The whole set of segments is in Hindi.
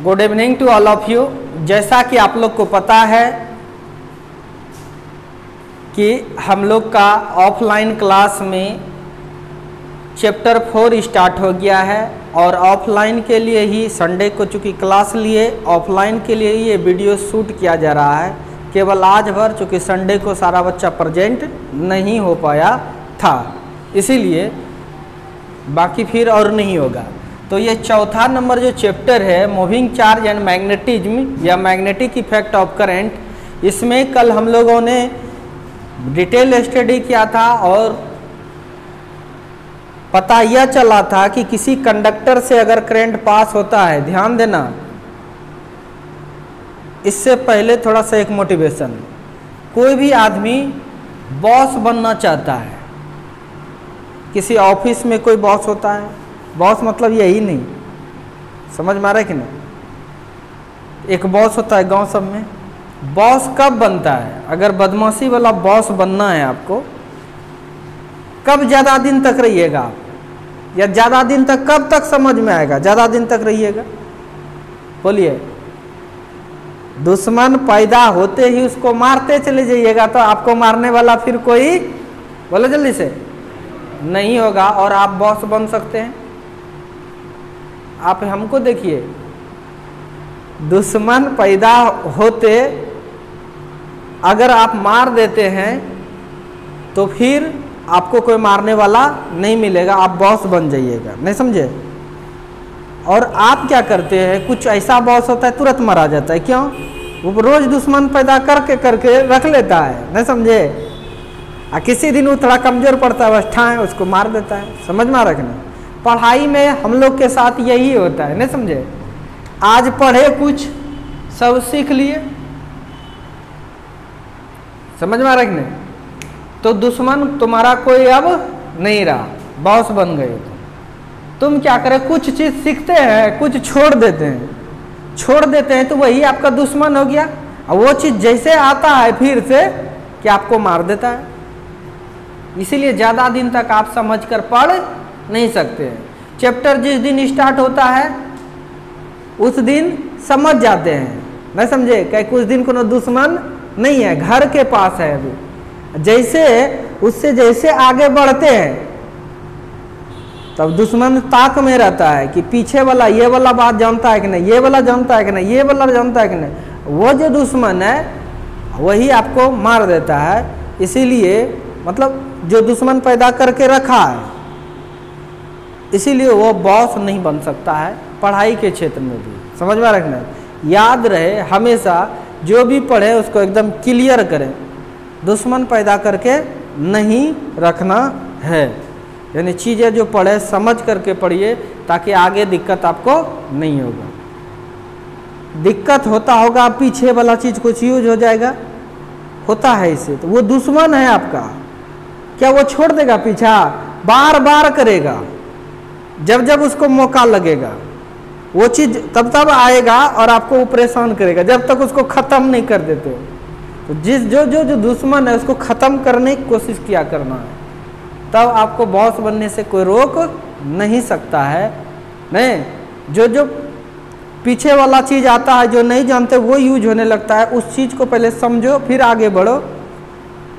Good evening to all of you. जैसा कि आप लोग को पता है कि हम लोग का ऑफलाइन क्लास में चैप्टर 4 स्टार्ट हो गया है और ऑफलाइन के लिए ही संडे को चूँकि क्लास लिए ऑफलाइन के लिए ही ये वीडियो शूट किया जा रहा है। केवल आज भर चूँकि संडे को सारा बच्चा प्रेजेंट नहीं हो पाया था, इसीलिए बाकी फिर और नहीं होगा। तो ये चौथा नंबर जो चैप्टर है मूविंग चार्ज एंड मैग्नेटिज्म या मैग्नेटिक इफेक्ट ऑफ करंट, इसमें कल हम लोगों ने डिटेल स्टडी किया था और पता यह चला था कि किसी कंडक्टर से अगर करंट पास होता है, ध्यान देना, इससे पहले थोड़ा सा एक मोटिवेशन, कोई भी आदमी बॉस बनना चाहता है, किसी ऑफिस में कोई बॉस होता है, बॉस मतलब यही नहीं, समझ में आ रहा है कि नहीं। एक बॉस होता है गांव सब में। बॉस कब बनता है? अगर बदमाशी वाला बॉस बनना है आपको, कब ज़्यादा दिन तक रहिएगा आप, या ज़्यादा दिन तक कब तक समझ में आएगा ज़्यादा दिन तक रहिएगा? बोलिए। दुश्मन पैदा होते ही उसको मारते चले जाइएगा तो आपको मारने वाला फिर कोई, बोलो जल्दी से, नहीं होगा और आप बॉस बन सकते हैं। आप हमको देखिए, दुश्मन पैदा होते अगर आप मार देते हैं तो फिर आपको कोई मारने वाला नहीं मिलेगा, आप बॉस बन जाइएगा, नहीं समझे। और आप क्या करते हैं, कुछ ऐसा बॉस होता है तुरंत मारा जाता है, क्यों? वो रोज दुश्मन पैदा करके करके रख लेता है, नहीं समझे। किसी दिन वो थोड़ा कमजोर पड़ता है, बस ठाए उसको मार देता है, समझ में रखना। पढ़ाई में हम लोग के साथ यही होता है, नहीं समझे। आज पढ़े कुछ, सब सीख लिए, समझ में रखने, तो दुश्मन तुम्हारा कोई अब नहीं रहा, बॉस बन गए। तुम क्या करें, कुछ चीज सीखते हैं, कुछ छोड़ देते हैं तो वही आपका दुश्मन हो गया। और वो चीज जैसे आता है फिर से कि आपको मार देता है। इसीलिए ज़्यादा दिन तक आप समझकर पढ़ नहीं सकते हैं। चैप्टर जिस दिन स्टार्ट होता है उस दिन समझ जाते हैं, नहीं समझे। क्या कुछ दिन को दुश्मन नहीं है, घर के पास है अभी। जैसे उससे जैसे आगे बढ़ते हैं तब दुश्मन ताक में रहता है कि पीछे वाला ये वाला बात जानता है कि नहीं, ये वाला जानता है कि नहीं, ये वाला जानता है कि नहीं। वो जो दुश्मन है वही आपको मार देता है। इसीलिए मतलब जो दुश्मन पैदा करके रखा है, इसीलिए वो बॉस नहीं बन सकता है। पढ़ाई के क्षेत्र में भी समझ में रखना, याद रहे हमेशा, जो भी पढ़े उसको एकदम क्लियर करें, दुश्मन पैदा करके नहीं रखना है। यानी चीज़ें जो पढ़े समझ करके पढ़िए ताकि आगे दिक्कत आपको नहीं होगा। दिक्कत होगा पीछे वाला चीज़ कुछ यूज हो जाएगा, होता है इससे, तो वो दुश्मन है आपका। क्या वो छोड़ देगा पीछा? बार बार करेगा, जब जब उसको मौका लगेगा वो चीज़ तब आएगा और आपको वो परेशान करेगा जब तक उसको ख़त्म नहीं कर देते। तो जो दुश्मन है उसको ख़त्म करने की कोशिश किया करना है, तब आपको बॉस बनने से कोई रोक नहीं सकता है। नहीं, जो पीछे वाला चीज़ आता है जो नहीं जानते वो यूज होने लगता है, उस चीज़ को पहले समझो फिर आगे बढ़ो,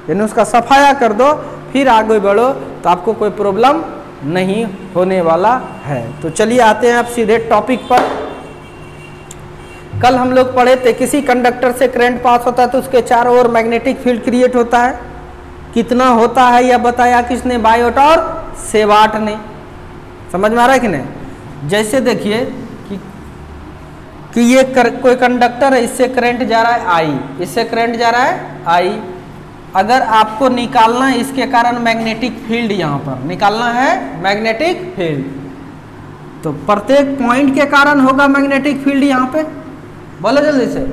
यानी उसका सफाया कर दो फिर आगे बढ़ो, तो आपको कोई प्रॉब्लम नहीं होने वाला है। तो चलिए आते हैं आप सीधे टॉपिक पर। कल हम लोग पढ़े थे किसी कंडक्टर से करंट पास होता है तो उसके चारों ओर मैग्नेटिक फील्ड क्रिएट होता है। कितना होता है यह बताया किसने? बायोट और सेवाट ने। समझ में आ रहा है कि नहीं। जैसे देखिए कि ये कोई कंडक्टर है, इससे करंट जा रहा है आई, इससे करंट जा रहा है आई। अगर आपको निकालना है इसके कारण मैग्नेटिक फील्ड, यहाँ पर निकालना है मैग्नेटिक फील्ड, तो प्रत्येक पॉइंट के कारण होगा मैग्नेटिक फील्ड यहाँ पे, बोलो जल्दी से।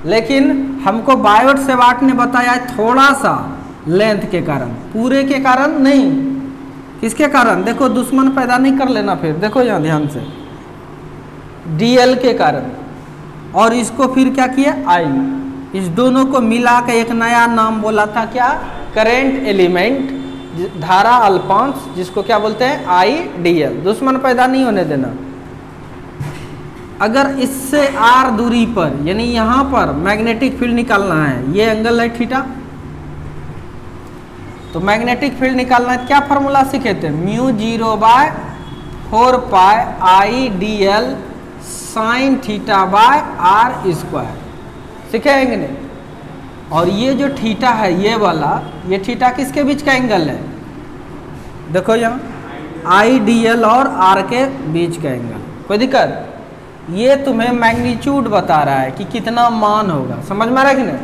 लेकिन हमको बायोट सेवाट ने बताया थोड़ा सा लेंथ के कारण, पूरे के कारण नहीं। किसके कारण? देखो दुश्मन पैदा नहीं कर लेना, फिर देखो यहाँ ध्यान से, डीएल के कारण। और इसको फिर क्या किया? आई। इस दोनों को मिला के एक नया नाम बोला था, क्या? करंट एलिमेंट, धारा अल्पांश, जिसको क्या बोलते हैं? I D L. दुश्मन पैदा नहीं होने देना। अगर इससे r दूरी पर यानी यहां पर मैग्नेटिक फील्ड निकालना है, ये एंगल है थीटा, तो मैग्नेटिक फील्ड निकालना है, क्या फॉर्मूला सीखे थे, μ0/4 pi I D l sine theta by r square, सीखे हैं कि नहीं। और ये जो थीटा है ये वाला, ये थीटा किसके बीच का एंगल है, देखो यहाँ आई डी एल और r के बीच का एंगल, कोई दिक्कत। ये तुम्हें मैग्नीट्यूड बता रहा है कि कितना मान होगा, समझ में आ रहा है कि नहीं।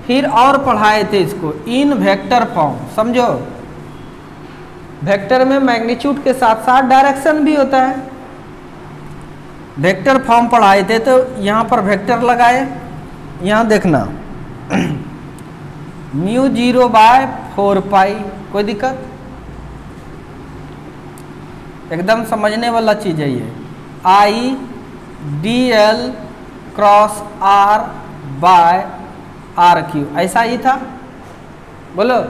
फिर और पढ़ाए थे इसको इन वेक्टर फॉर्म, समझो वेक्टर में मैग्नीट्यूड के साथ साथ डायरेक्शन भी होता है। वेक्टर फॉर्म पढ़ाए थे तो यहाँ पर वेक्टर लगाए, यहाँ देखना μ0/4 पाई, कोई दिक्कत, एकदम समझने वाला चीज है ये। I D L cross R by R Q, ऐसा ही था, बोलो।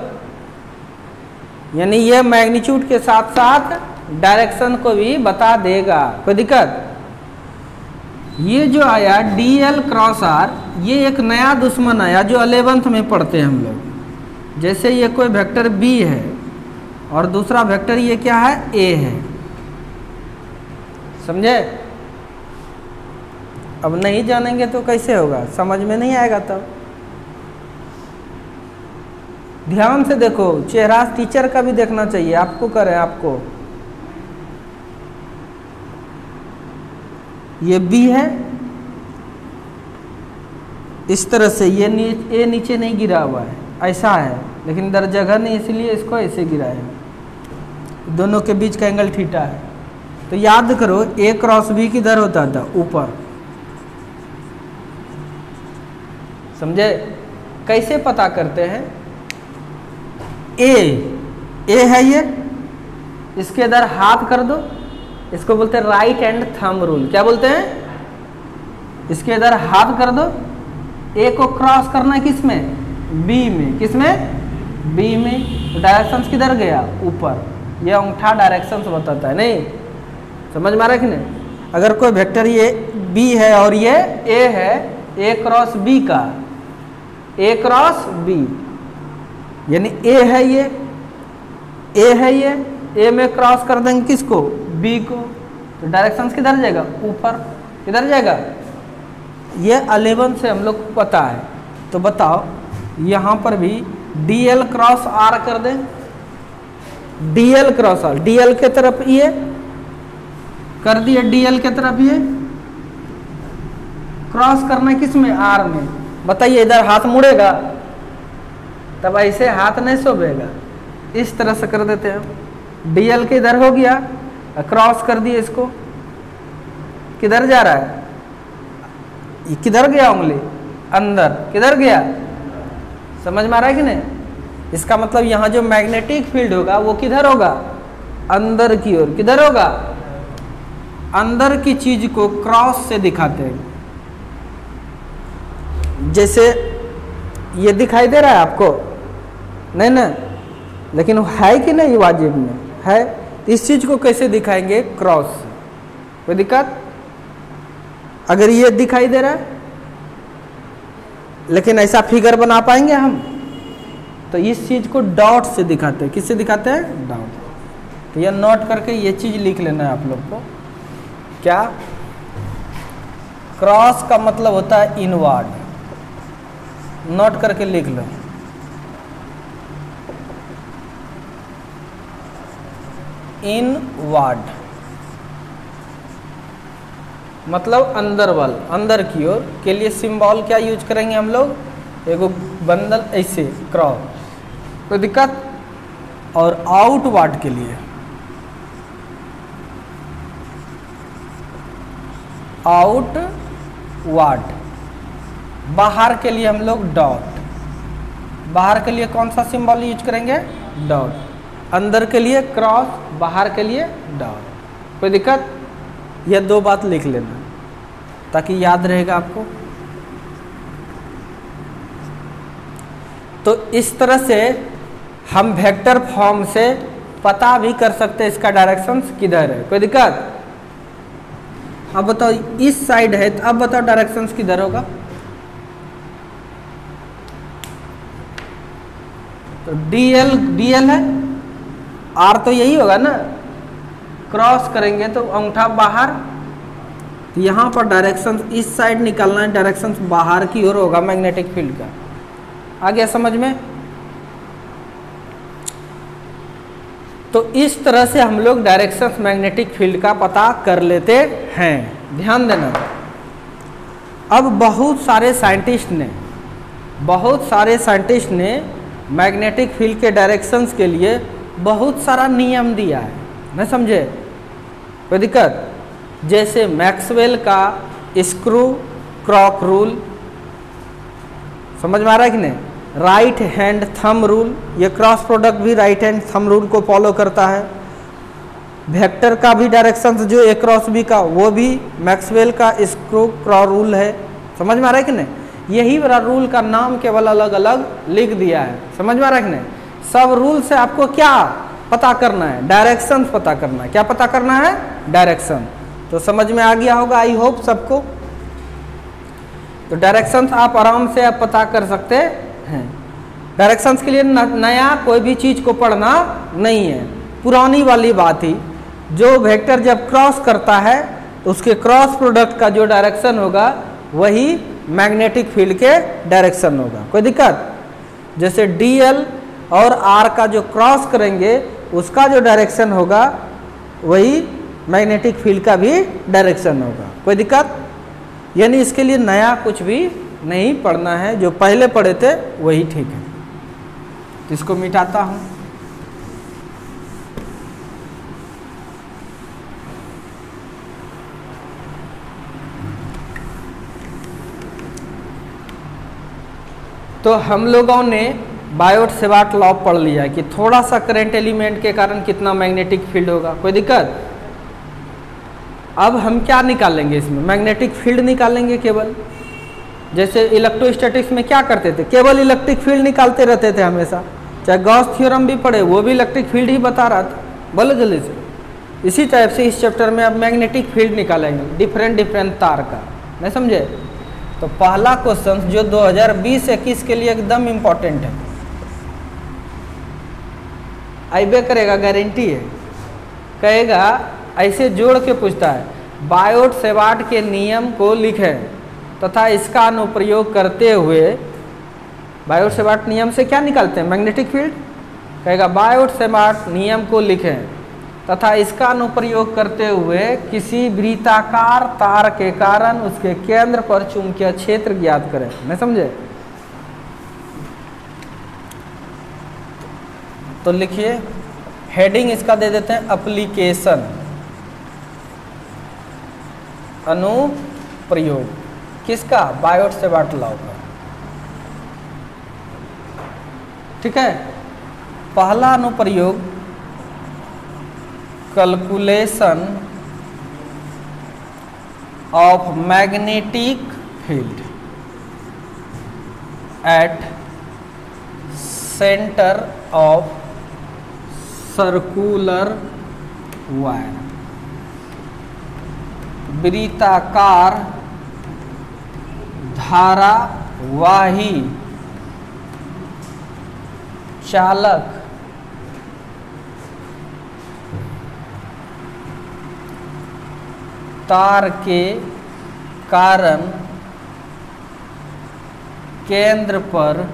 यानी ये मैग्नीट्यूड के साथ साथ डायरेक्शन को भी बता देगा, कोई दिक्कत। ये जो आया डी एल क्रॉस आर, ये एक नया दुश्मन आया जो 11th में पढ़ते हैं हम लोग। जैसे ये कोई वेक्टर बी है और दूसरा वेक्टर ये क्या है, ए है, समझे। अब नहीं जानेंगे तो कैसे होगा, समझ में नहीं आएगा। तब ध्यान से देखो, चेहरा टीचर का भी देखना चाहिए, आपको करे आपको। ये बी है इस तरह से, ये ए नीचे नहीं गिरा हुआ है, ऐसा है, लेकिन इधर जगह नहीं इसलिए इसको ऐसे गिरा है। दोनों के बीच का एंगल थीटा है। तो याद करो ए क्रॉस बी किधर होता था, ऊपर, समझे। कैसे पता करते हैं, ए है ये, इसके इधर हाथ कर दो, इसको बोलते हैं राइट हैंड थंब रूल। क्या बोलते हैं, इसके इधर हाथ कर दो, ए को क्रॉस करना है किस में, बी में, किस में, बी में। तो डायरेक्शंस किधर गया, ऊपर। ये अंगूठा डायरेक्शंस बताता है, नहीं समझ में आ रहा है कि नहीं। अगर कोई वेक्टर ये बी है और ये ए है, ए क्रॉस बी का, ए क्रॉस बी, यानी ए है ये, ए है ये, ए में क्रॉस कर देंगे किसको, बी को, तो डायरेक्शंस किधर जाएगा, ऊपर। किधर जाएगा, ये 11 से हम लोग को पता है। तो बताओ यहाँ पर भी डी एल क्रॉस आर कर दें, D L cross R, D L के तरफ ये कर दिए, डी एल के तरफ ये क्रॉस करना किस में, आर में। बताइए इधर हाथ मुड़ेगा, तब ऐसे हाथ नहीं सोभेगा, इस तरह से कर देते हैं। डी एल के इधर हो गया, क्रॉस कर दिए इसको, किधर जा रहा है, ये किधर गया उंगली, अंदर, किधर गया, समझ में आ रहा है कि नहीं। इसका मतलब यहाँ जो मैग्नेटिक फील्ड होगा वो किधर होगा, अंदर की ओर। किधर होगा, अंदर की चीज को क्रॉस से दिखाते हैं। जैसे ये दिखाई दे रहा है आपको, नहीं ना, लेकिन है कि नहीं, वाजिब में है। तो इस चीज को कैसे दिखाएंगे, क्रॉस से। कोई दिक्कत, अगर ये दिखाई दे रहा है, लेकिन ऐसा फिगर बना पाएंगे हम, तो इस चीज को डॉट से दिखाते हैं। किससे दिखाते हैं, डॉट। तो यह नोट करके ये चीज लिख लेना है आप लोग को। क्या, क्रॉस का मतलब होता है इनवर्ड, नोट करके लिख लो। इनवर्ड मतलब अंदर वाल, अंदर की ओर के लिए सिंबल क्या यूज करेंगे हम लोग, एगो बंडल ऐसे क्रॉस, कोई दिक्कत। और आउटवर्ड के लिए, आउटवर्ड, बाहर के लिए हम लोग डॉट। बाहर के लिए कौन सा सिंबल यूज करेंगे, डॉट। अंदर के लिए क्रॉस, बाहर के लिए डॉट। कोई दिक्कत, यह दो बात लिख लेना ताकि याद रहेगा आपको। तो इस तरह से हम वेक्टर फॉर्म से पता भी कर सकते हैं इसका डायरेक्शंस किधर है। कोई दिक्कत, अब बताओ इस साइड है, तो अब बताओ डायरेक्शंस किधर होगा? तो डीएल है, आर तो यही होगा ना, क्रॉस करेंगे तो अंगूठा बाहर, तो यहाँ पर डायरेक्शन इस साइड निकलना है, डायरेक्शन बाहर की ओर होगा मैग्नेटिक फील्ड का। आ गया समझ में? तो इस तरह से हम लोग डायरेक्शंस मैग्नेटिक फील्ड का पता कर लेते हैं, ध्यान देना। अब बहुत सारे साइंटिस्ट ने मैग्नेटिक फील्ड के डायरेक्शंस के लिए बहुत सारा नियम दिया है, न समझे? कोई दिक्कत? जैसे मैक्सवेल का स्क्रू क्रॉक रूल, समझ में आ रहा है कि नहीं? राइट हैंड थंब रूल, ये क्रॉस प्रोडक्ट भी राइट हैंड थंब रूल को फॉलो करता है। वेक्टर का भी डायरेक्शन जो ए क्रॉस बी का, वो भी मैक्सवेल का स्क्रू क्रॉक रूल है। समझ में आ रहा है कि नहीं? यही वाला रूल का नाम केवल अलग अलग लिख दिया है। समझ में आ रहा है कि नहीं? सब रूल से आपको क्या पता करना है? डायरेक्शन पता करना है। क्या पता करना है? डायरेक्शन। तो समझ में आ गया होगा आई होप सबको। तो डायरेक्शंस आप आराम से आप पता कर सकते हैं। डायरेक्शंस के लिए नया कोई भी चीज को पढ़ना नहीं है, पुरानी वाली बात ही। जो वेक्टर जब क्रॉस करता है तो उसके क्रॉस प्रोडक्ट का जो डायरेक्शन होगा वही मैग्नेटिक फील्ड के डायरेक्शन होगा। कोई दिक्कत? जैसे डीएल और आर का जो क्रॉस करेंगे उसका जो डायरेक्शन होगा वही मैग्नेटिक फील्ड का भी डायरेक्शन होगा। कोई दिक्कत? यानी इसके लिए नया कुछ भी नहीं पढ़ना है, जो पहले पढ़े थे वही ठीक है। तो इसको मिटाता हूं। तो हम लोगों ने बायोट-सेवार्ट लॉ पढ़ लिया कि थोड़ा सा करंट एलिमेंट के कारण कितना मैग्नेटिक फील्ड होगा। कोई दिक्कत? अब हम क्या निकालेंगे इसमें? मैग्नेटिक फील्ड निकालेंगे केवल। जैसे इलेक्ट्रोस्टैटिक्स में क्या करते थे? केवल इलेक्ट्रिक फील्ड निकालते रहते थे हमेशा। चाहे गॉस थ्योरम भी पढ़े, वो भी इलेक्ट्रिक फील्ड ही बता रहा था। बोलो जल्दी से। इसी टाइप से इस चैप्टर में अब मैग्नेटिक फील्ड निकालेंगे डिफरेंट तार का। नहीं समझे? तो पहला क्वेश्चन जो 2020-21 के लिए एकदम इम्पोर्टेंट है, आइबे करेगा, गारंटी है। कहेगा ऐसे जोड़ के पूछता है, बायोट-सेवार्ट के नियम को लिखें तथा इसका अनुप्रयोग करते हुए। बायोट-सेवार्ट नियम से क्या निकालते हैं? Magnetic field. कहेगा बायोट-सेवार्ट नियम को लिखें तथा इसका अनुप्रयोग करते हुए किसी वृत्ताकार तार के कारण उसके केंद्र पर चुंबकीय क्षेत्र ज्ञात करें। नहीं समझे? तो लिखिए, हेडिंग इसका दे देते हैं एप्लीकेशन, अनुप्रयोग। किसका? बायोट-सेवार्ट लॉ का। ठीक है। पहला अनुप्रयोग, calculation of magnetic field at centre of circular wire. वृत्ताकार धारावाही चालक तार के कारण केंद्र पर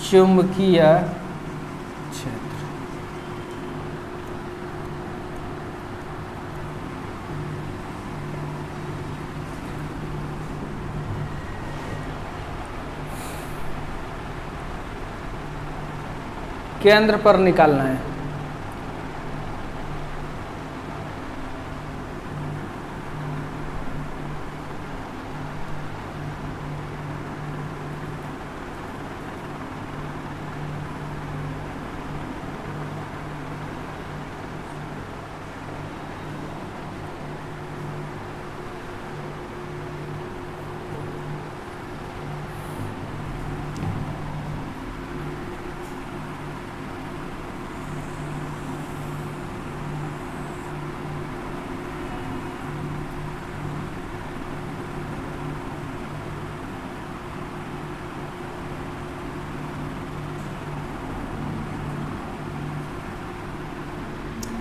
चुंबकीय क्षेत्र। केंद्र पर निकालना है।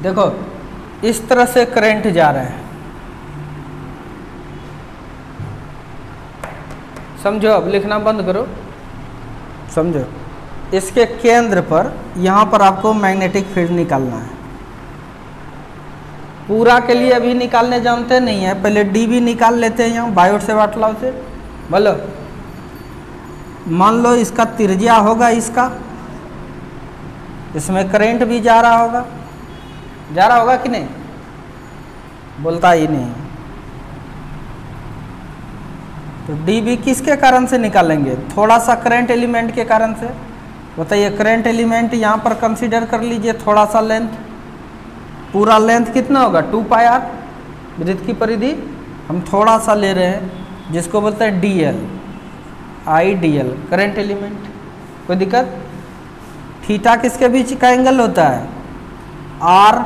देखो इस तरह से करंट जा रहा है, समझो। अब लिखना बंद करो, समझो। इसके केंद्र पर यहाँ पर आपको मैग्नेटिक फील्ड निकालना है। पूरा के लिए अभी निकालने जानते नहीं है, पहले डी भी निकाल लेते हैं यहाँ बायोट से वाटलाव से। बोलो, मान लो इसका त्रिज्या होगा इसका, इसमें करंट भी जा रहा होगा कि नहीं? बोलता ही नहीं। तो डी भी किसके कारण से निकालेंगे? थोड़ा सा करंट एलिमेंट के कारण से। बताइए, करंट एलिमेंट यहाँ पर कंसीडर कर लीजिए, थोड़ा सा लेंथ। पूरा लेंथ कितना होगा? 2 पाई आर, वृत्त की परिधि हम थोड़ा सा ले रहे हैं, जिसको बोलते हैं DL, I D L, current element. कोई दिक्कत? थीटा किसके बीच का एंगल होता है? आर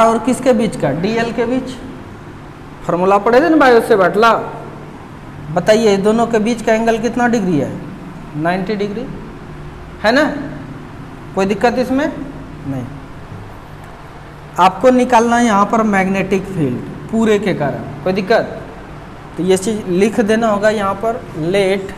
और किसके बीच का? डीएल के बीच। फॉर्मूला पढ़े थे ना बायो से बाटला। बताइए दोनों के बीच का एंगल कितना डिग्री है? 90 डिग्री है ना? कोई दिक्कत इसमें नहीं। आपको निकालना है यहाँ पर मैग्नेटिक फील्ड पूरे के कारण। कोई दिक्कत? तो ये चीज लिख देना होगा यहाँ पर, late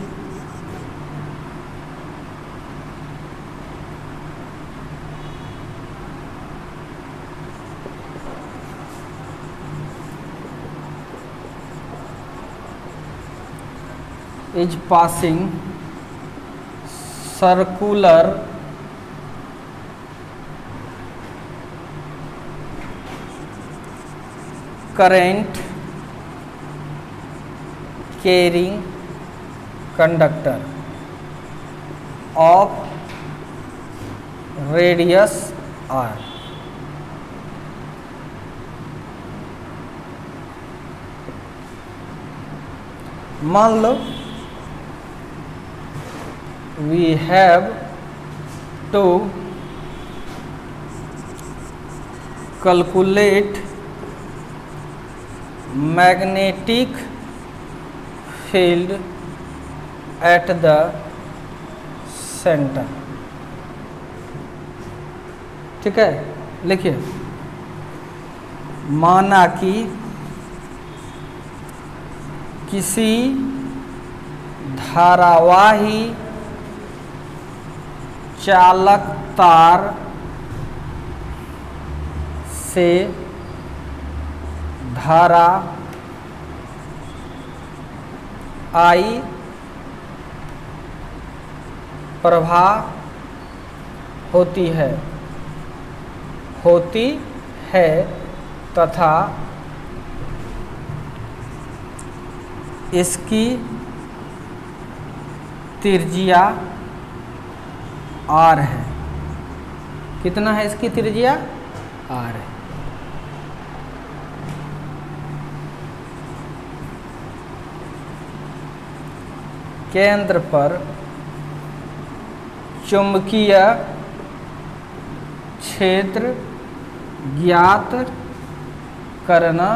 is passing circular current carrying conductor of radius r। मान लो we have to calculate magnetic field at the center। ठीक है, लिखिए। माना कि किसी धारावाही चालक तार से धारा आई प्रवाह होती है तथा इसकी त्रिज्या आर है। कितना है इसकी त्रिज्या? आर है। केंद्र पर चुंबकीय क्षेत्र ज्ञात करना।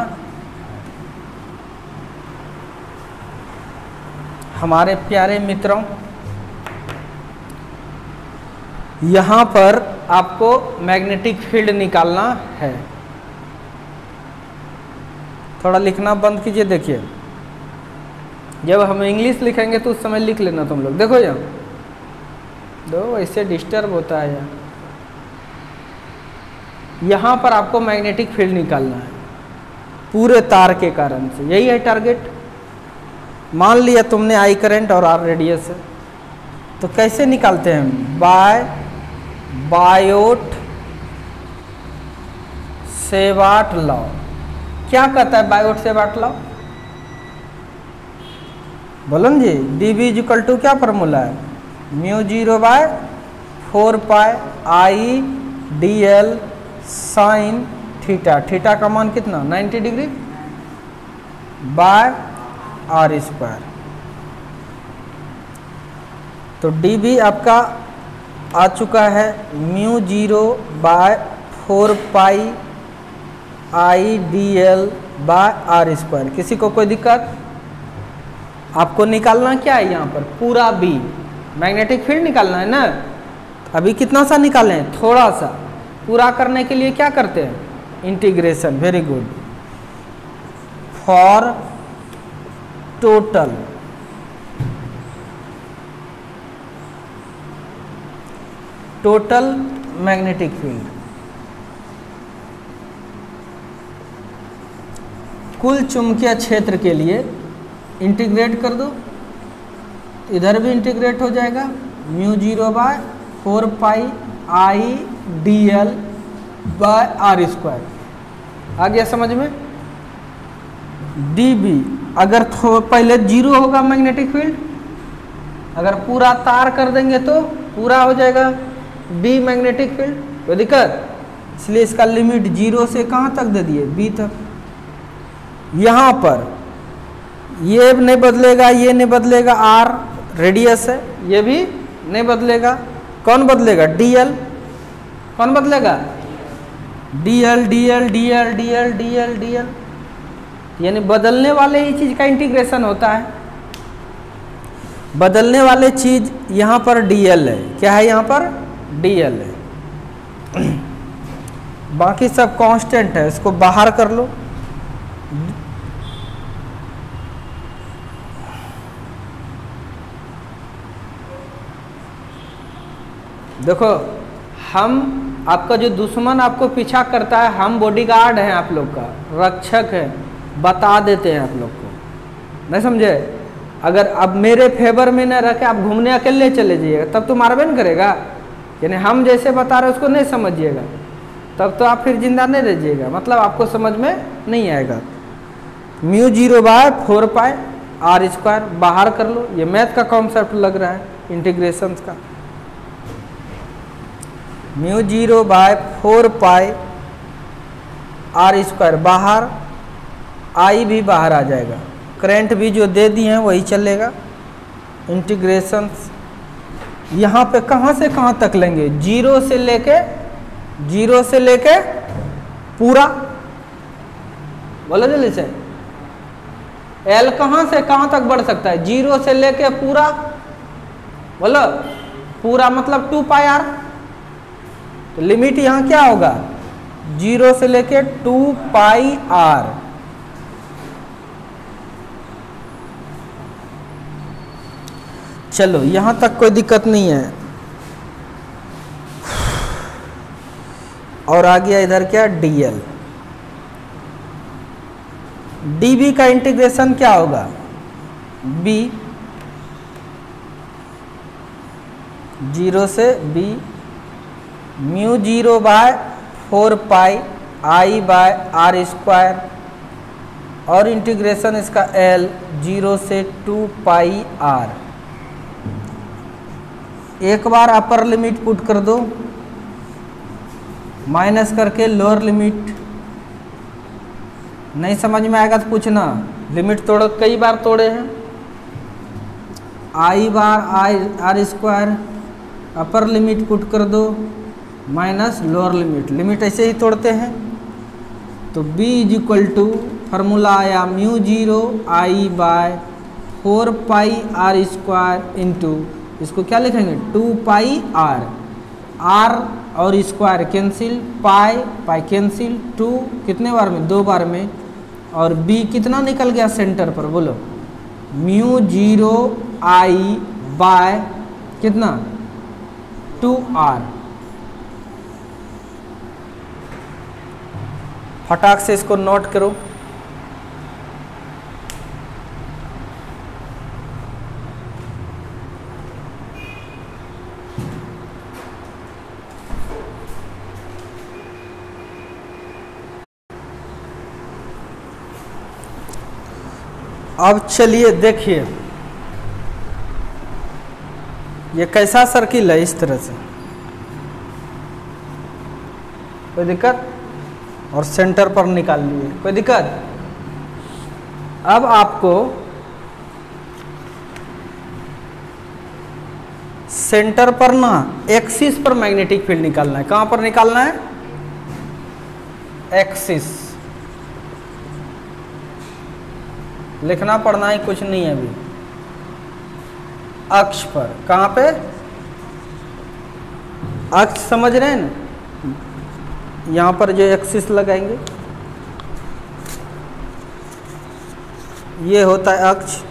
हमारे प्यारे मित्रों, यहाँ पर आपको मैग्नेटिक फील्ड निकालना है। थोड़ा लिखना बंद कीजिए। देखिए, जब हम इंग्लिश लिखेंगे तो उस समय लिख लेना तुम लोग। देखो यहाँ दो, ऐसे डिस्टर्ब होता है यार। यहाँ पर आपको मैग्नेटिक फील्ड निकालना है पूरे तार के कारण से। यही है टारगेट। मान लिया तुमने आई करंट और आर रेडियस है, तो कैसे निकालते हैं? Biot Savart law. क्या कहता है बायोट सेवाट लॉ? बोलो ना जी। डी बी इक्वल टू क्या फॉर्मूला है? μ0/4 pi I D l sine theta. Theta का मान कितना? 90 डिग्री बाय आर स्क्वायर। तो डी बी आपका आ चुका है μ0/4 pi I D l by R square. किसी को कोई दिक्कत? आपको निकालना क्या है यहाँ पर? पूरा बी मैग्नेटिक फील्ड निकालना है ना। अभी कितना सा निकालें, थोड़ा सा। पूरा करने के लिए क्या करते हैं, integration. Very good. For total magnetic field, कुल चुंबकीय क्षेत्र के लिए इंटीग्रेट कर दो, इधर भी इंटीग्रेट हो जाएगा। Mu 0/4 pi I D l by R square. आ गया समझ में। डी बी, अगर पहले 0 होगा मैग्नेटिक फील्ड, अगर पूरा तार कर देंगे तो पूरा हो जाएगा डी मैग्नेटिक फील्ड, कोई दिक्कत। इसलिए इसका लिमिट 0 से कहाँ तक दे दिए, बी तक। यहाँ पर ये नहीं बदलेगा, ये नहीं बदलेगा, आर रेडियस है, ये भी नहीं बदलेगा। कौन बदलेगा, डीएल। कौन बदलेगा, DL DL DL DL DL DL, यानी बदलने वाले ही चीज का इंटीग्रेशन होता है। बदलने वाले चीज यहाँ पर डीएल है, क्या है, यहाँ पर डीएल है। बाकी सब कांस्टेंट है, इसको बाहर कर लो। देखो, हम आपका जो दुश्मन आपको पीछा करता है, हम बॉडीगार्ड हैं, आप लोग का रक्षक है, बता देते हैं आप लोग को, नहीं समझे। अगर अब मेरे फेवर में न रह के आप घूमने अकेले चले जाइएगा, तब तो मारबे न करेगा। यानी हम जैसे बता रहे उसको नहीं समझिएगा, तब तो आप फिर जिंदा नहीं रह जाइएगा, मतलब आपको समझ में नहीं आएगा। म्यू 0/4 पाई आर स्क्वायर बाहर कर लो। ये मैथ का कॉन्सेप्ट लग रहा है, इंटीग्रेशन का। म्यू 0/4 पाई आर स्क्वायर बाहर, आई भी बाहर आ जाएगा, करंट भी जो दे दिए हैं वही चलेगा। इंटीग्रेशन यहाँ पे कहाँ से कहाँ तक लेंगे, 0 से लेके पूरा, बोलो जल्दी से। एल कहाँ से कहाँ तक बढ़ सकता है, 0 से लेके पूरा, बोलो। पूरा मतलब 2 पाई आर। तो लिमिट यहाँ क्या होगा, 0 से लेके 2 पाई आर। चलो यहाँ तक कोई दिक्कत नहीं है। और आ गया इधर क्या, डीएल। डीबी का इंटीग्रेशन क्या होगा, बी 0 से B, mu 0/4 pi I by R square, और इंटीग्रेशन इसका एल 0 से 2 पाई आर। एक बार अपर लिमिट पुट कर दो, माइनस करके लोअर लिमिट। नहीं समझ में आएगा तो पूछना, लिमिट तोड़ो, कई बार तोड़े हैं। आई बार I R square, upper limit put कर दो, माइनस लोअर लिमिट। लिमिट ऐसे ही तोड़ते हैं। तो b = फार्मूला आया mu 0 I by 4 pi R square into, इसको क्या लिखेंगे, 2 पाई आर। आर और square cancel, pi pi cancel, 2 कितने बार में, 2 बार में। और b कितना निकल गया सेंटर पर, बोलो, म्यू 0 आई बाय कितना, 2 आर। फटाक से इसको नोट करो। अब चलिए देखिए, ये कैसा सर्किल है, इस तरह से, कोई दिक्कत। और सेंटर पर निकाल लिए, कोई दिक्कत। अब आपको सेंटर पर ना एक्सिस पर मैग्नेटिक फील्ड निकालना है। कहां पर निकालना है, एक्सिस। लिखना पढ़ना ही कुछ नहीं है अभी। अक्ष पर, कहां पे, अक्ष समझ रहे हैं ना, यहाँ पर जो एक्सिस लगाएंगे ये होता है अक्ष।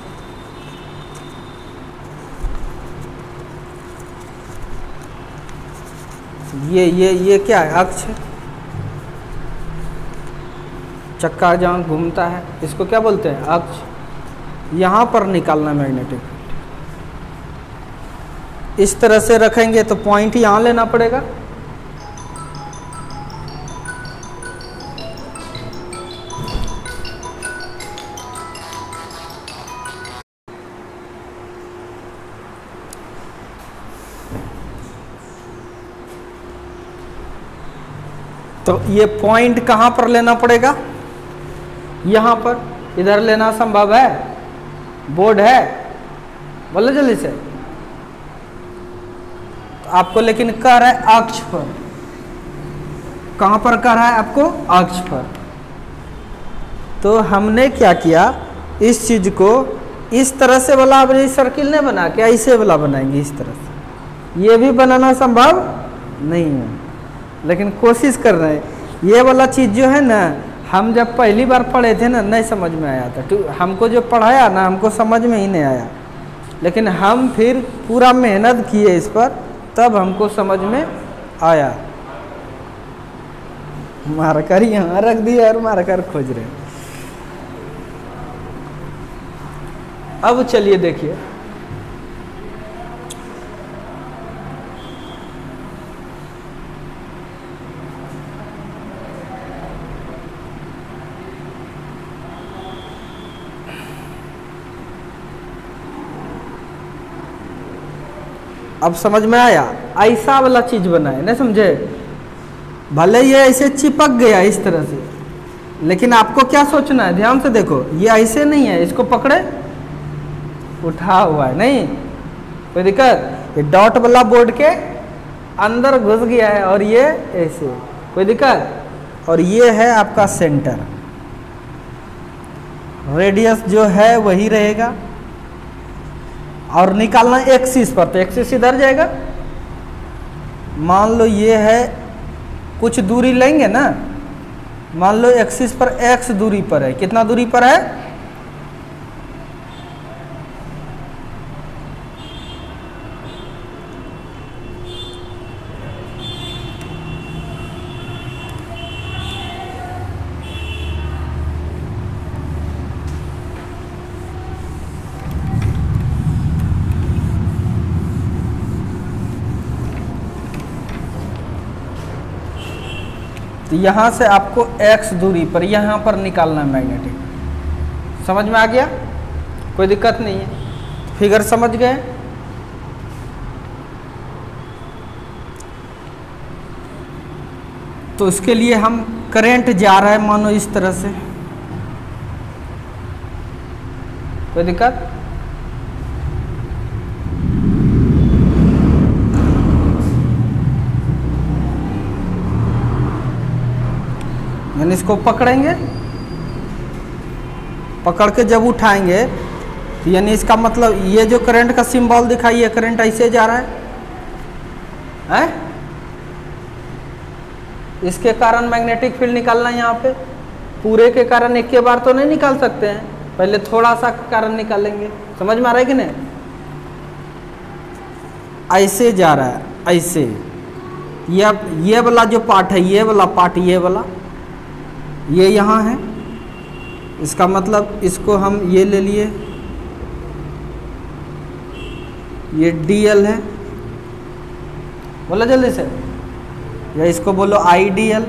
ये क्या है, अक्ष है। चक्का जहाँ घूमता है इसको क्या बोलते हैं, अक्ष। यहाँ पर निकालना मैग्नेटिक फील्ड। इस तरह से रखेंगे तो पॉइंट यहाँ लेना पड़ेगा। तो ये पॉइंट कहाँ पर लेना पड़ेगा, यहाँ पर। इधर लेना संभव है, बोर्ड है, बोलो जल्दी से। तो आपको लेकिन कर है अक्ष पर। कहाँ पर कर है आपको, अक्ष पर। तो हमने क्या किया, इस चीज को इस तरह से वाला अब सर्किल नहीं बना के ऐसे वाला बनाएंगे इस तरह से। ये भी बनाना संभव नहीं है, लेकिन कोशिश कर रहे हैं। ये वाला चीज़ जो है ना, हम जब पहली बार पढ़े थे ना, नहीं समझ में आया था। तो हमको जो पढ़ाया ना, हमको समझ में ही नहीं आया, लेकिन हम फिर पूरा मेहनत किए इस पर, तब हमको समझ में आया। मार्कर यहाँ रख दिया और मार्कर खोज रहे। अब चलिए देखिए, अब समझ में आया। ऐसा वाला चीज बनाए, नहीं समझे। भले ये ऐसे चिपक गया इस तरह से, लेकिन आपको क्या सोचना है, ध्यान से देखो। ये ऐसे नहीं है, इसको पकड़े उठा हुआ है, नहीं कोई दिक्कत। ये डॉट वाला बोर्ड के अंदर घुस गया है और ये ऐसे, कोई दिक्कत। और ये है आपका सेंटर, रेडियस जो है वही रहेगा। और निकालना एक्सिस पर, तो एक्सिस इधर जाएगा। मान लो ये है, कुछ दूरी लेंगे ना, मान लो एक्सिस पर एक्स दूरी पर है। कितना दूरी पर है, तो यहाँ से आपको x दूरी पर यहाँ पर निकालना है मैग्नेटिक। समझ में आ गया, कोई दिक्कत नहीं है। फिगर समझ गए। तो इसके लिए हम करंट जा रहा है, मानो इस तरह से, कोई दिक्कत। यानी इसको पकड़ेंगे, पकड़ के जब उठाएंगे तो यानी इसका मतलब ये जो करंट का सिंबल दिखाई, ये करंट ऐसे जा रहा है? इसके कारण मैग्नेटिक फील्ड निकालना है। यहाँ पे पूरे के कारण एक के बार तो नहीं निकाल सकते हैं, पहले थोड़ा सा कारण निकालेंगे। समझ में आ रहा है कि नहीं। ऐसे जा रहा है, ऐसे। ये वाला जो पार्ट है, ये वाला पार्ट, ये वाला, ये यहाँ है। इसका मतलब इसको हम ये ले लिए, ये DL है, बोलो जल्दी से, या इसको बोलो IDL।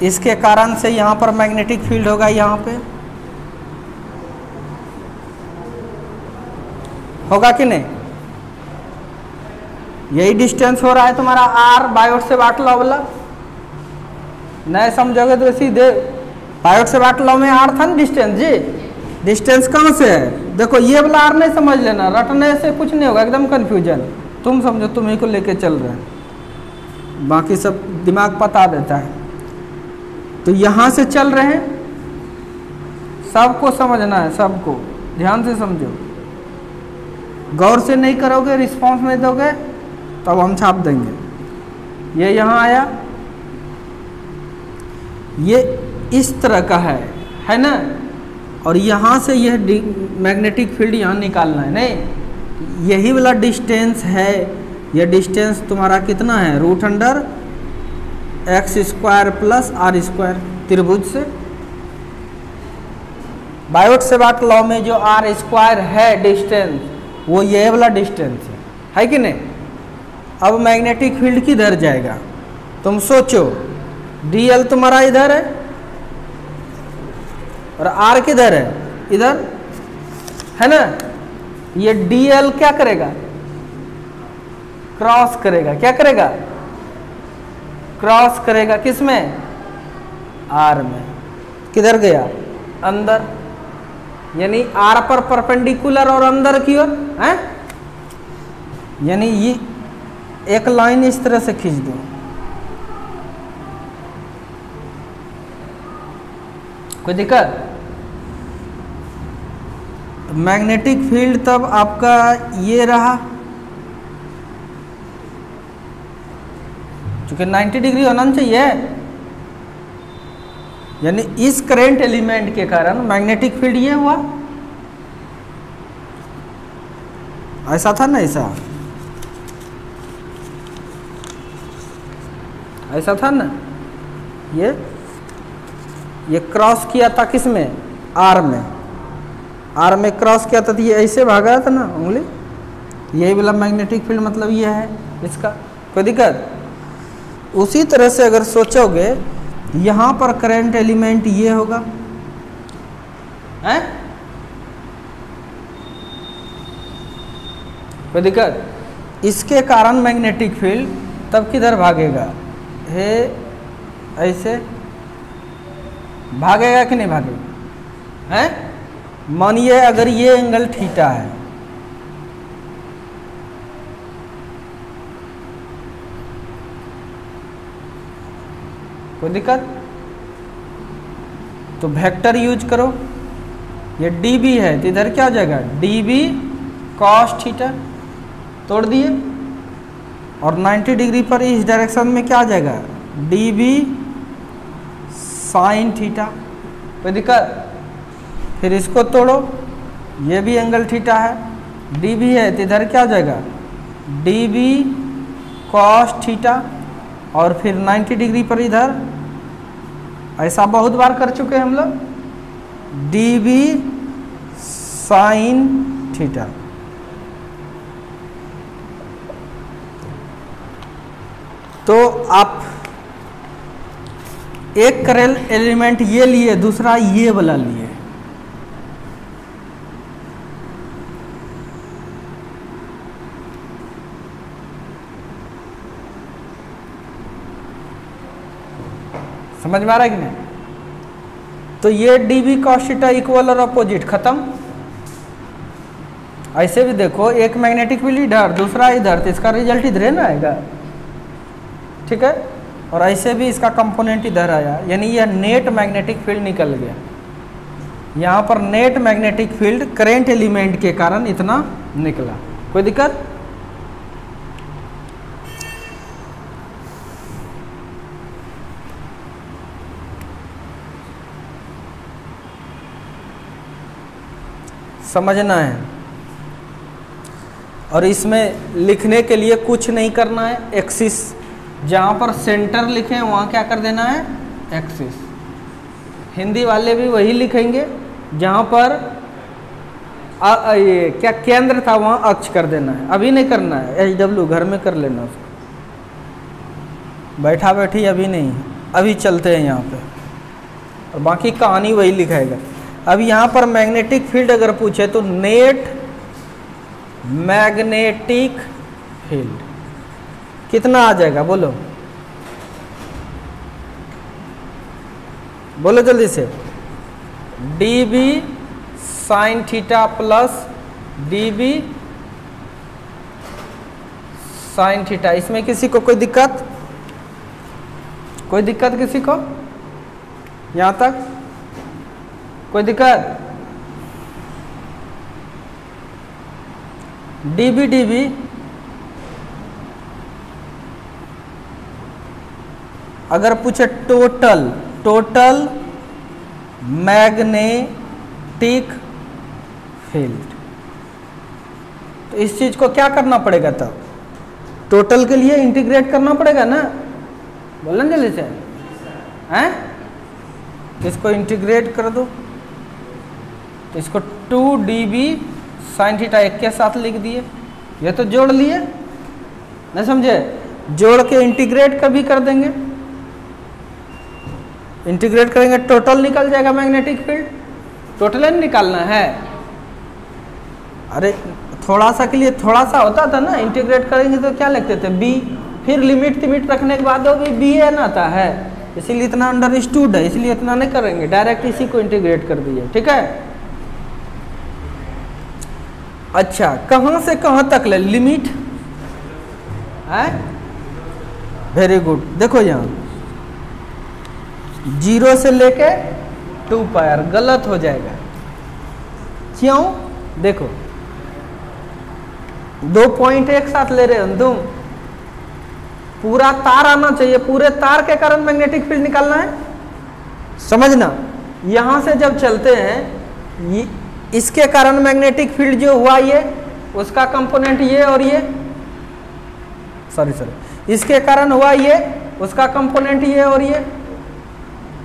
इसके कारण से यहाँ पर मैग्नेटिक फील्ड होगा, यहाँ पे होगा कि नहीं। यही डिस्टेंस हो रहा है तुम्हारा R बायोट से वाट लॉ वाला। नहीं समझोगे तो सीधे बायोट से वाट लॉ में R था ना डिस्टेंस जी। डिस्टेंस कहाँ से है, देखो ये वाला R नहीं समझ लेना, रटने से कुछ नहीं होगा, एकदम कंफ्यूजन। तुम समझो, तुम्ही को लेके चल रहे हैं, बाकी सब दिमाग पता देता है। तो यहाँ से चल रहे हैं, सबको समझना है, सबको ध्यान से समझो। गौर से नहीं करोगे, रिस्पॉन्स नहीं दोगे, तब हम छाप देंगे। ये यहाँ आया, ये इस तरह का है ना, और यहाँ से यह मैग्नेटिक फील्ड यहाँ निकालना है, नहीं यही वाला डिस्टेंस है। यह डिस्टेंस तुम्हारा कितना है, √x² प्लस r² त्रिभुज से। बायोट-सेवर्ट लॉ में जो r² है डिस्टेंस, वो ये वाला डिस्टेंस है कि नहीं। अब मैग्नेटिक फील्ड किधर जाएगा, तुम सोचो, dl तुम्हारा इधर है और r किधर है, इधर है ना। ये dl क्या करेगा, क्रॉस करेगा, क्या करेगा, क्रॉस करेगा किस में, r में। किधर गया, अंदर, यानी r पर परपेंडिकुलर और अंदर की ओर है। यानी ये एक लाइन इस तरह से खींच दो, कोई दिक्कत। मैग्नेटिक फील्ड तब आपका ये रहा, चूंकि 90 डिग्री होना चाहिए, यानी इस करंट एलिमेंट के कारण मैग्नेटिक फील्ड ये हुआ, ऐसा था ना, ऐसा था ना। ये क्रॉस किया था किस में, आर में, आर में क्रॉस किया था, तो ये ऐसे भागा था ना उंगली, यही वाला मैग्नेटिक फील्ड मतलब ये है इसका, कोई दिक्कत। उसी तरह से अगर सोचोगे, यहाँ पर करंट एलिमेंट ये होगा, है कोई दिक्कत। इसके कारण मैग्नेटिक फील्ड तब किधर भागेगा, हे ऐसे भागेगा कि नहीं भागेगा, है। मानिए अगर ये एंगल थीटा है, कोई दिक्कत, तो वेक्टर यूज करो। ये dB है तो इधर क्या हो जाएगा, dB cos थीटा, तोड़ दिए, और 90 डिग्री पर इस डायरेक्शन में क्या आ जाएगा, dB sin थीटा, कोई दिक्कत। फिर इसको तोड़ो, ये भी एंगल थीटा है, dB है तो इधर क्या हो जाएगा, dB cos थीटा, और फिर 90 डिग्री पर इधर, ऐसा बहुत बार कर चुके हैं हम लोग, dB sin थीटा। तो आप एक करंट एलिमेंट ये लिए, दूसरा ये वाला लिए, समझ में आ रहा है कि नहीं। तो ये dB cos थीटा इक्वल और अपोजिट, खत्म। ऐसे भी देखो, एक मैग्नेटिक फील्ड इधर, दूसरा इधर, तो इसका रिजल्ट इधर ना आएगा, ठीक है। और ऐसे भी इसका कंपोनेंट इधर आया, यानी यह नेट मैग्नेटिक फील्ड निकल गया। यहाँ पर net magnetic field current element के कारण इतना निकला, कोई दिक्कत। समझना है। और इसमें लिखने के लिए कुछ नहीं करना है, एक्सिस जहाँ पर सेंटर लिखें वहाँ क्या कर देना है, एक्सिस। हिंदी वाले भी वही लिखेंगे, जहाँ पर ये क्या केंद्र था वहाँ अक्ष कर देना है, अभी नहीं करना है, HW घर में कर लेना उसको, बैठा बैठी अभी नहीं, अभी चलते हैं यहाँ पे, और बाकी कहानी वही लिखाएगा। अब यहाँ पर मैग्नेटिक फील्ड अगर पूछे तो नेट मैग्नेटिक फील्ड कितना आ जाएगा, बोलो बोलो जल्दी से, dB sin theta plus dB sin theta. इसमें किसी को कोई दिक्कत, कोई दिक्कत किसी को, यहाँ तक कोई दिक्कत। dB अगर पूछे टोटल मैग्नेटिक फील्ड, तो इस चीज को क्या करना पड़ेगा? तब टोटल के लिए इंटीग्रेट करना पड़ेगा ना, बोलना जल्दी से हैं। इसको इंटीग्रेट कर दो, तो इसको 2 dB sin थीटा एक के साथ लिख दिए, ये तो जोड़ लिए, नहीं समझे? जोड़ के इंटीग्रेट कभी कर देंगे, इंटीग्रेट करेंगे टोटल निकल जाएगा मैग्नेटिक फील्ड। टोटल निकालना है, अरे थोड़ा सा के लिए थोड़ा सा होता था ना, इंटीग्रेट करेंगे तो क्या लिखते थे? बी, फिर लिमिट रखने के बाद वो भी बी एन आता है, इसीलिए इतना अंडरस्टूड है, इसलिए इतना नहीं करेंगे, डायरेक्ट इसी को इंटीग्रेट कर दिए, ठीक है। अच्छा, कहां से कहां तक ले लिमिट है? वेरी गुड, देखो यहां 0 से लेके 2 पायर, गलत हो जाएगा, क्यों? देखो 2 पॉइंट एक साथ ले रहे हो तुम, पूरा तार आना चाहिए, पूरे तार के कारण मैग्नेटिक फील्ड निकालना है, समझना। यहां से जब चलते हैं इसके कारण मैग्नेटिक फील्ड जो हुआ ये, उसका कंपोनेंट ये और ये, सॉरी इसके कारण हुआ ये, उसका कंपोनेंट ये और ये,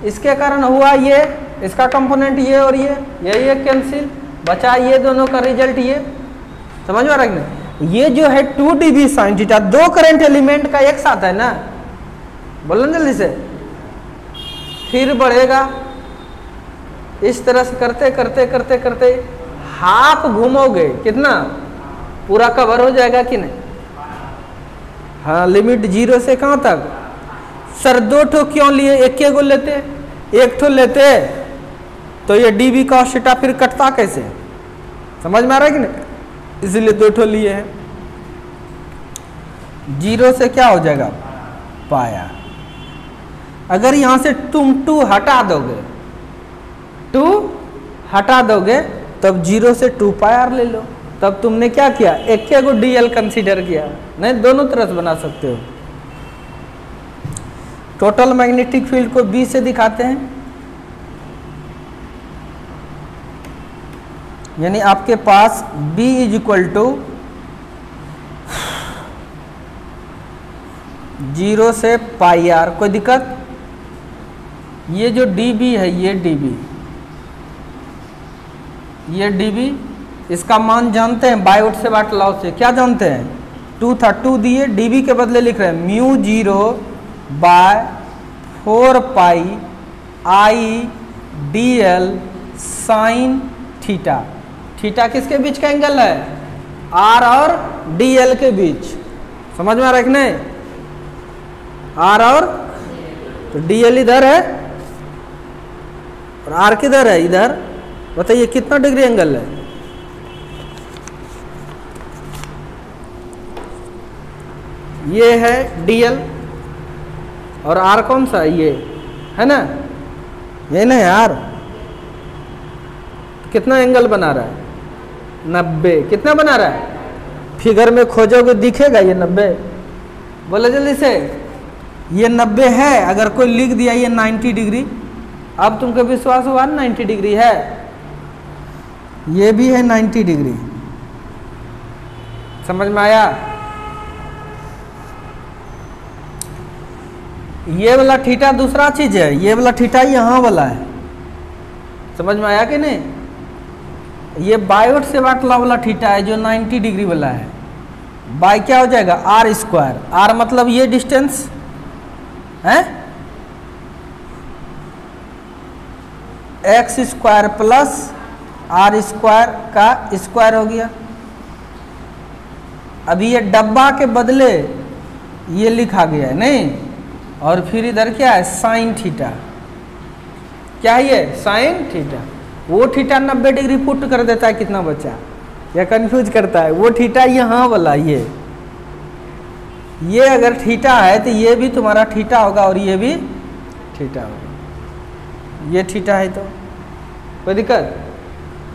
इसके कारण हुआ ये, इसका कंपोनेंट ये और ये कैंसिल, बचा ये दोनों का रिजल्ट ये, समझ में आ रहा है ना? ये जो है 2 dB sin theta, 2 current element का एक साथ है ना, बोलो जल्दी से, फिर बढ़ेगा इस तरह से करते करते करते करते हाफ घूमोगे, कितना पूरा कवर हो जाएगा कि नहीं? हाँ, लिमिट 0 से कहां तक? सर 2 ठो क्यों लिए? एक को लेते, एक ठो लेते तो ये dB cos थीटा फिर कटता कैसे? समझ में आ रहा है कि नहीं? इसलिए 2 ठो लिए हैं। 0 से क्या हो जाएगा? पाया। अगर यहां से तुम 2 हटा दोगे, 2 हटा दोगे, तब 0 से 2 पायर ले लो, तब तुमने क्या किया? एक को dl कंसीडर किया, नहीं दोनों तरह से बना सकते हो। टोटल मैग्नेटिक फील्ड को B से दिखाते हैं, यानी आपके पास B इज इक्वल टू 0 से पाई आर, कोई दिक्कत? ये जो dB है, ये dB, इसका मान जानते हैं बायोट से वाट लॉ से, क्या जानते हैं? 2 था, 2 दिए, dB के बदले लिख रहे हैं म्यू 0 बाय 4 पाई आई dl साइन थीटा। थीटा किसके बीच का एंगल है? R और dl के बीच, समझ में आ रहा है कि नहीं? R और, तो dl इधर है और R किधर है? इधर। बताइए कितना डिग्री एंगल है? ये है dl और R कौन सा? ये है ना, ये ना है R। कितना एंगल बना रहा है? 90। कितना बना रहा है? फिगर में खोजोगे दिखेगा ये 90, बोले जल्दी से। ये 90 है, अगर कोई लिख दिया ये 90 डिग्री, अब तुमको विश्वास हुआ 90 डिग्री है, ये भी है 90 डिग्री, समझ में आया? ये वाला थीटा दूसरा चीज है, ये वाला थीटा यहाँ वाला है, समझ में आया कि नहीं? ये बायोट से वाट लॉ वाला थीटा है जो 90 डिग्री वाला है, बाय क्या हो जाएगा? Are square. आर मतलब ये डिस्टेंस है, X square plus R square का स्क्वायर हो गया। अभी ये डब्बा के बदले ये लिखा गया है नहीं, और फिर इधर क्या है? Sine theta. क्या है ये? Sine theta. वो थीटा 90 डिग्री पुट कर देता है, कितना बचा? या कंफ्यूज करता है? वो थीटा यहाँ वाला, ये अगर थीटा है तो ये भी तुम्हारा थीटा होगा और ये भी थीटा होगा। ये थीटा है तो कोई दिक्कत?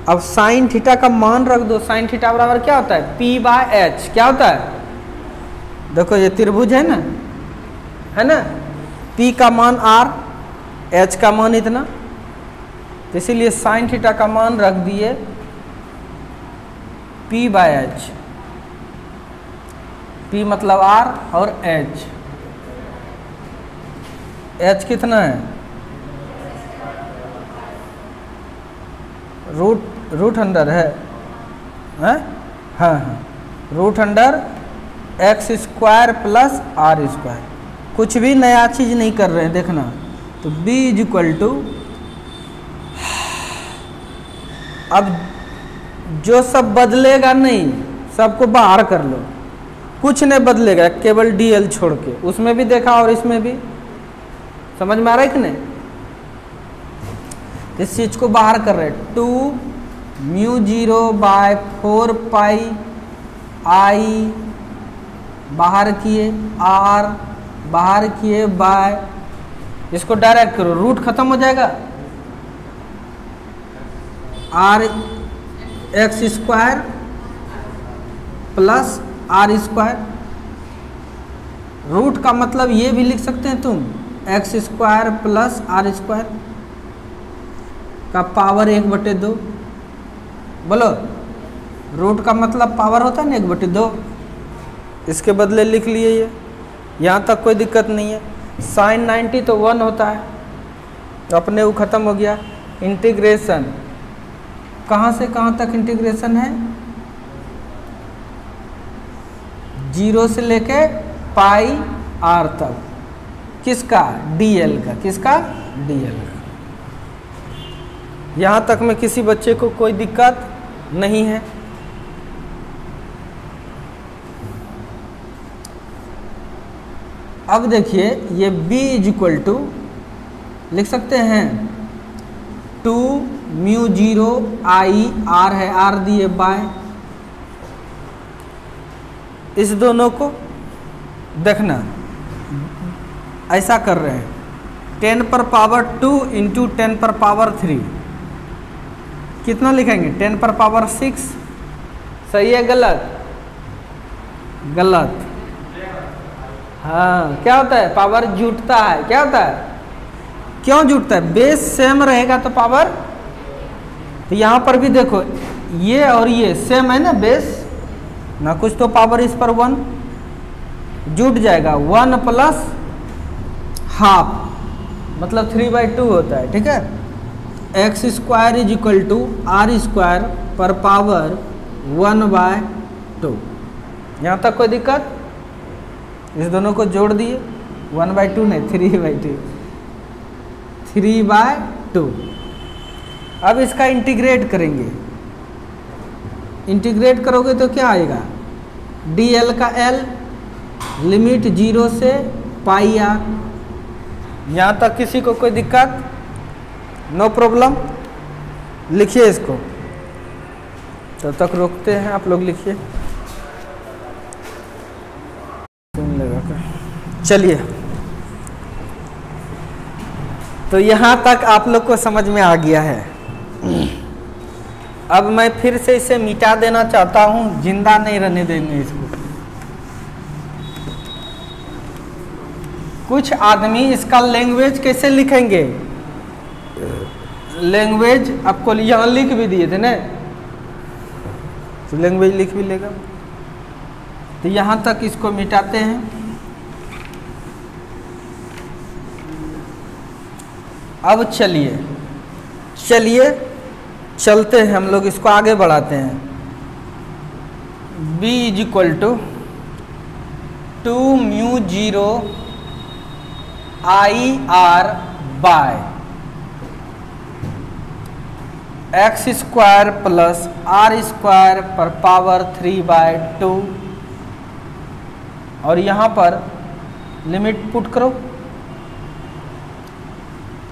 अब साइन थीटा का मान रख दो। साइन थीटा बराबर क्या होता है? P/H। क्या होता है? देखो ये त्रिभुज है ना, P का मान R, H का मान इतना, तो इसीलिए साइन थीटा का मान रख दिए P/H। P मतलब R और H कितना है, रूट अंडर है, हाँ हाँ, root under x square plus R square. कुछ भी नया चीज नहीं कर रहे हैं, देखना। तो B इज इक्वल टू, अब जो सब बदलेगा नहीं सबको बाहर कर लो, कुछ नहीं बदलेगा केवल dl छोड़ के। उसमें भी देखा और इसमें भी, समझ में आ रहा है कि नहीं। इस चीज को बाहर कर रहे हैं, 2μ0/4 पाई I बाहर किए, R बाहर किए बाय, इसको डायरेक्ट करो, रूट खत्म हो जाएगा, R x square plus R square. Root का मतलब ये भी लिख सकते हैं तुम, x square plus R square का पावर 1/2। बोलो, रूट का मतलब पावर होता है ना 1/2, इसके बदले लिख लिए ये, यहाँ तक कोई दिक्कत नहीं है। साइन 90 तो 1 होता है, अपने वो खत्म हो गया। इंटीग्रेशन कहाँ से कहाँ तक इंटीग्रेशन है, 0 से लेके पाई R तक, किसका, dl का, किसका, dl का। यहाँ तक में किसी बच्चे को कोई दिक्कत नहीं है। अब देखिए ये B इज इक्वल टू लिख सकते हैं 2μ0 I R है, R दिए बाय, इस दोनों को देखना ऐसा कर रहे हैं, 10 पर पावर 2 इंटू 10 पर पावर 3, कितना लिखेंगे, 10 पर पावर 6। सही है गलत, गलत। हाँ, क्या होता है, पावर जुटता है, क्या होता है, क्यों जुटता है, बेस सेम रहेगा तो पावर। तो यहाँ पर भी देखो ये और ये सेम है ना बेस, ना कुछ तो पावर इस पर 1 जुट जाएगा, 1 प्लस हाफ मतलब 3/2 होता है, ठीक है। x square is equal to R square पर पावर 1/2। यहाँ तक कोई दिक्कत, इस दोनों को जोड़ दिए, 1/2 नहीं 3/2, 3/2। अब इसका इंटीग्रेट करेंगे, इंटीग्रेट करोगे तो क्या आएगा, dl का l लिमिट 0 से पाई r। यहाँ तक किसी को कोई दिक्कत, नो प्रॉब्लम। लिखिए इसको, तब तक रोकते हैं, आप लोग लिखिए। चलिए, तो यहाँ तक आप लोग को समझ में आ गया है। अब मैं फिर से इसे मिटा देना चाहता हूँ, जिंदा नहीं रहने देंगे इसको। कुछ आदमी इसका लैंग्वेज कैसे लिखेंगे, लैंग्वेज आपको यहाँ लिख भी दिए थे ना, तो लैंग्वेज लिख भी लेगा। तो यहाँ तक इसको मिटाते हैं। अब चलिए चलते हैं हम लोग, इसको आगे बढ़ाते हैं। B is equal to 2μ0 I R by x square plus R square पर पावर 3/2, और यहाँ पर लिमिट पुट करो,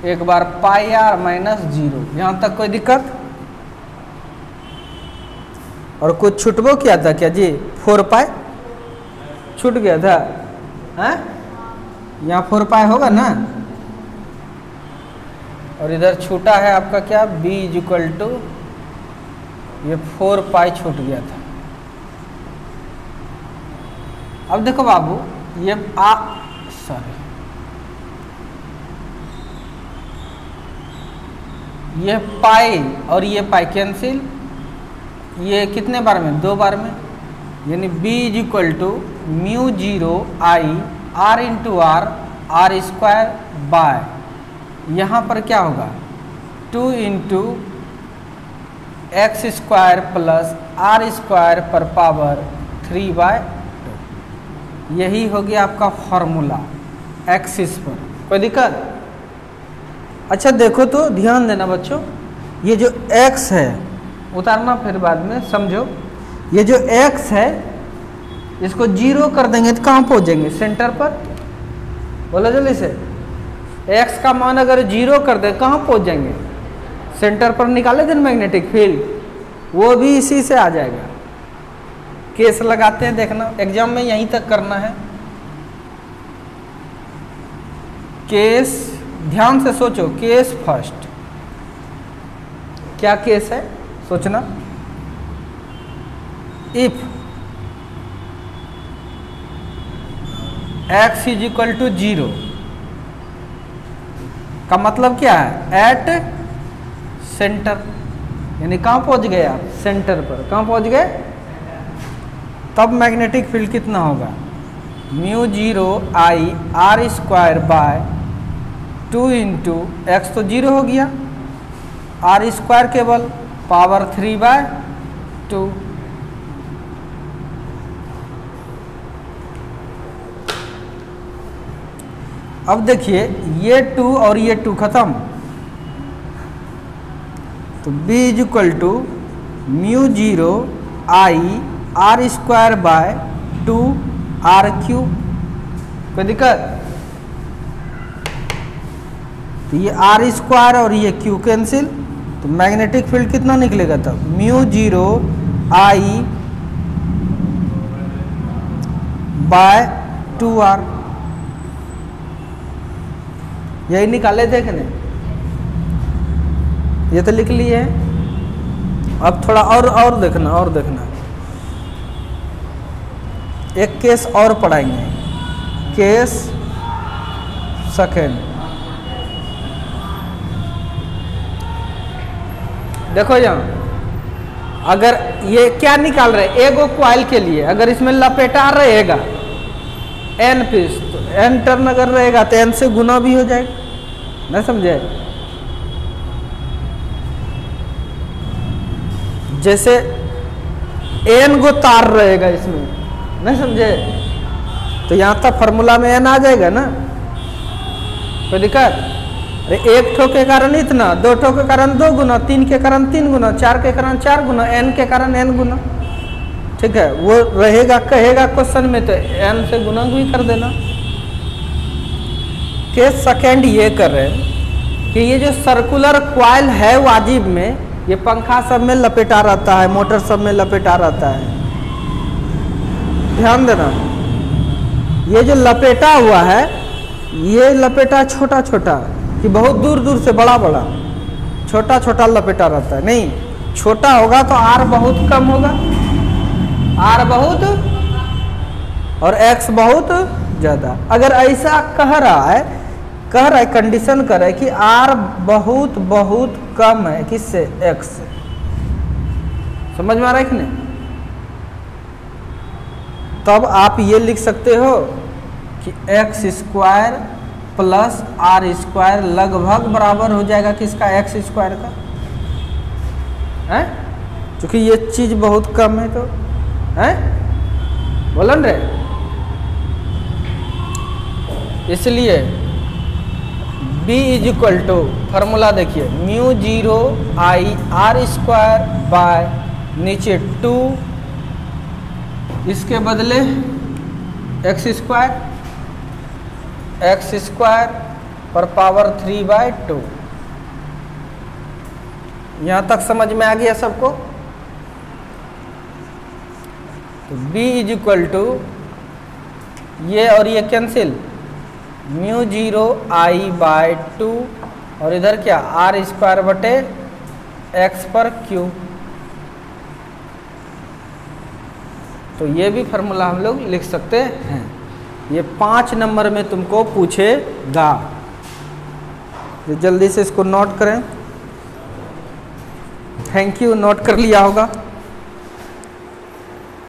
एक बार पाई r माइनस 0। यहाँ तक कोई दिक्कत, और कुछ छुटबो किया था क्या जी, 4 पाई छूट गया था, हैं? यहाँ 4 पाई होगा ना, और इधर छूटा है आपका क्या, b इज इक्वल टू ये 4 पाई छूट गया था। अब देखो बाबू, ये ये पाई और ये पाई कैंसिल, ये कितने बार में, 2 बार में, यानी b is equal to mu 0 I r into R square by, यहाँ पर क्या होगा 2 into X square plus R square पर पावर 3/2। यही हो गया आपका फॉर्मूला एक्सिस पर। कोई दिक्कत? अच्छा देखो तो ध्यान देना बच्चों, ये जो x है, उतारना फिर बाद में समझो, ये जो x है इसको 0 कर देंगे तो कहाँ पहुँच जाएंगे, सेंटर पर। बोलो जल्दी से, x का मान अगर 0 कर दे कहाँ पहुँच जाएंगे, सेंटर पर। निकाले दिन मैग्नेटिक फील्ड, वो भी इसी से आ जाएगा। केस लगाते हैं, देखना एग्जाम में यहीं तक करना है। केस ध्यान से सोचो, केस फर्स्ट, क्या केस है सोचना। If x is equal to 0 का मतलब क्या है, एट सेंटर, यानी कहाँ पहुंच गए आप, सेंटर पर। कहाँ पहुंच गए, तब मैग्नेटिक फील्ड कितना होगा, mu 0 I R square by 2 into x तो 0 हो गया, आर स्क्वायर केवल पावर 3/2। अब देखिए ये 2 और ये 2 खत्म, तो b is equal to mu 0 I R square by 2 R cube. कोई दिक्कत? तो ये आर स्क्वायर और ये क्यू कैंसिल, तो मैग्नेटिक फील्ड कितना निकलेगा तब, म्यू 0 आई बाय 2r। यही निकाले देखने, ये तो लिख लिए। अब थोड़ा और देखना, एक केस और पढ़ाएंगे, केस सेकेंड। देखो यहाँ, अगर ये क्या निकाल रहे, एगो क्वाइल के लिए अगर इसमें लपेटा रहेगा n पीस, तो n टर्न अगर रहेगा तो n से गुना भी हो जाएगा, नहीं समझे। जैसे n गो तार रहेगा इसमें, नहीं समझे, तो यहाँ तक फॉर्मूला में n आ जाएगा ना, कोई दिक्कत? अरे एक ठो के कारण इतना, 2 ठो के कारण 2 गुना, 3 के कारण 3 गुना, 4 के कारण 4 गुना, n के कारण n गुना। ठीक है, वो रहेगा, कहेगा क्वेश्चन में तो n से गुना भी कर देना। केस सेकेंड ये कर रहे हैं कि ये जो सर्कुलर क्वाइल है वाजिब में, ये पंखा सब में लपेटा रहता है, मोटर सब में लपेटा रहता है। ध्यान देना, ये जो लपेटा हुआ है, ये लपेटा छोटा छोटा कि बहुत दूर दूर से बड़ा बड़ा, छोटा छोटा लपेटा रहता है। नहीं, छोटा होगा तो आर बहुत कम होगा, आर बहुत और एक्स बहुत ज़्यादा। अगर ऐसा कह रहा है कंडीशन कर रहा है कि आर बहुत बहुत कम है किससे, एक्स से। समझ में आ रहा है कि नहीं? तब आप ये लिख सकते हो कि X square plus R square लगभग बराबर हो जाएगा किसका, एक्स स्क्वायर का, है? क्योंकि ये चीज बहुत कम है, तो है बोलन रे, इसलिए b is equal to formula देखिए, mu 0 I R square by नीचे 2, इसके बदले एक्स स्क्वायर पर पावर 3/2। यहाँ तक समझ में आ गया सबको? तो b इज इक्वल टू ये और ये कैंसिल, म्यू 0 आई बाय 2 और इधर क्या, आर स्क्वायर बटे एक्स पर क्यू। तो ये भी फार्मूला हम लोग लिख सकते हैं। ये 5 नंबर में तुमको पूछेगा, जल्दी से इसको नोट करें। थैंक यू, नोट कर लिया होगा।